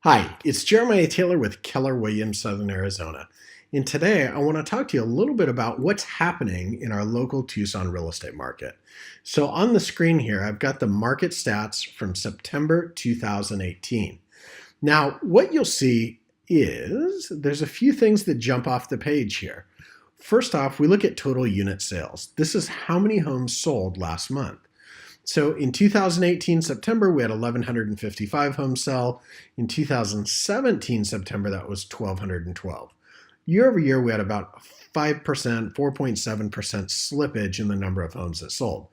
Hi, it's Jerimiah Taylor with Keller Williams, Southern Arizona. And today I want to talk to you a little bit about what's happening in our local Tucson real estate market. So on the screen here, I've got the market stats from September 2018. Now, what you'll see is there's a few things that jump off the page here. First off, we look at total unit sales. This is how many homes sold last month. So in 2018 September, we had 1,155 homes sell. In 2017 September, that was 1,212. Year over year, we had about 5%, 4.7% slippage in the number of homes that sold.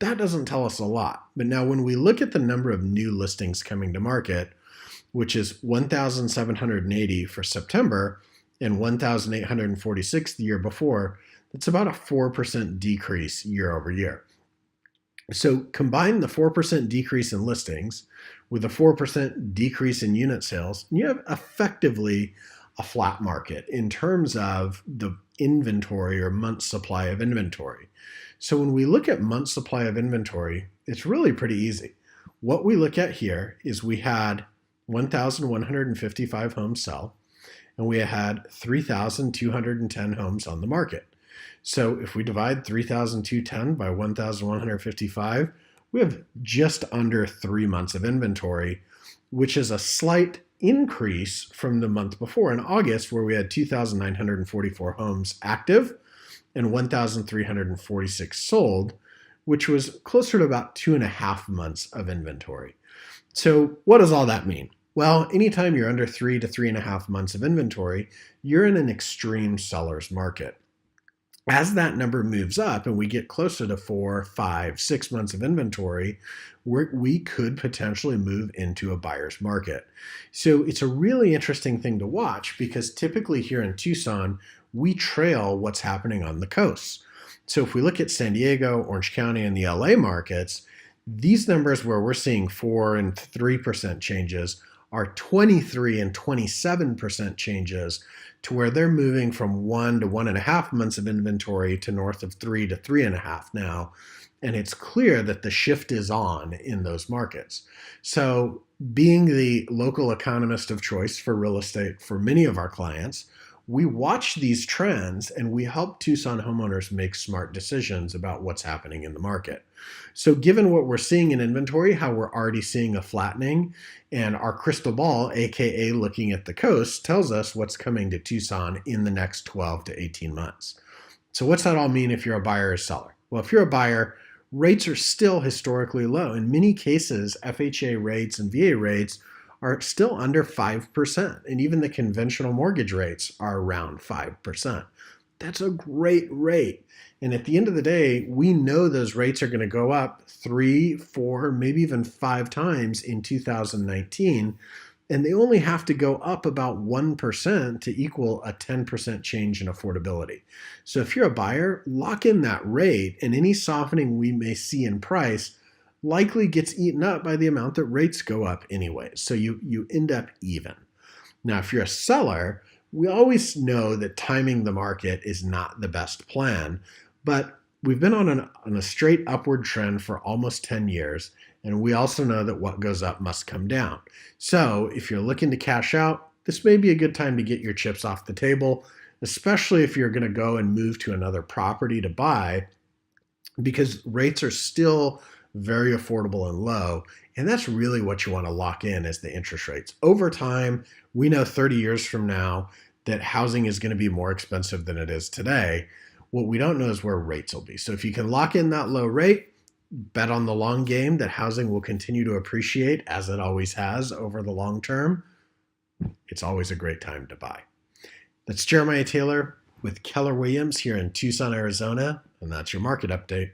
That doesn't tell us a lot. But now when we look at the number of new listings coming to market, which is 1,780 for September and 1,846 the year before, that's about a 4% decrease year over year. So combine the 4% decrease in listings with a 4% decrease in unit sales, and you have effectively a flat market in terms of the inventory or month supply of inventory. So when we look at month supply of inventory, it's really pretty easy. What we look at here is we had 1,155 homes sell, and we had 3,210 homes on the market. So if we divide 3,210 by 1,155, we have just under 3 months of inventory, which is a slight increase from the month before in August, where we had 2,944 homes active and 1,346 sold, which was closer to about 2.5 months of inventory. So what does all that mean? Well, anytime you're under 3 to 3.5 months of inventory, you're in an extreme seller's market. As that number moves up and we get closer to 4, 5, 6 months of inventory, we could potentially move into a buyer's market. So it's a really interesting thing to watch because typically here in Tucson, we trail what's happening on the coast. So if we look at San Diego, Orange County, and the LA markets, these numbers where we're seeing 4 and 3% changes are 23 and 27% changes to where they're moving from 1 to 1.5 months of inventory to north of 3 to 3.5 now. And it's clear that the shift is on in those markets. So being the local economist of choice for real estate for many of our clients, we watch these trends and we help Tucson homeowners make smart decisions about what's happening in the market. So given what we're seeing in inventory, how we're already seeing a flattening, and our crystal ball, aka looking at the coast, tells us what's coming to Tucson in the next 12 to 18 months. So what's that all mean if you're a buyer or seller? Well, if you're a buyer, rates are still historically low. In many cases, FHA rates and VA rates are still under 5%, and even the conventional mortgage rates are around 5%. That's a great rate. And at the end of the day, we know those rates are going to go up 3, 4, maybe even 5 times in 2019, and they only have to go up about 1% to equal a 10% change in affordability. So if you're a buyer, lock in that rate, and any softening we may see in price likely gets eaten up by the amount that rates go up anyway. So you end up even. Now, if you're a seller, we always know that timing the market is not the best plan, but we've been on a straight upward trend for almost 10 years, and we also know that what goes up must come down. So if you're looking to cash out, this may be a good time to get your chips off the table, especially if you're going to go and move to another property to buy, because rates are still very affordable and low. And that's really what you want to lock in as the interest rates. Over time, we know 30 years from now that housing is going to be more expensive than it is today. What we don't know is where rates will be. So if you can lock in that low rate, bet on the long game that housing will continue to appreciate as it always has over the long term, it's always a great time to buy. That's Jerimiah Taylor with Keller Williams here in Tucson, Arizona, and that's your market update.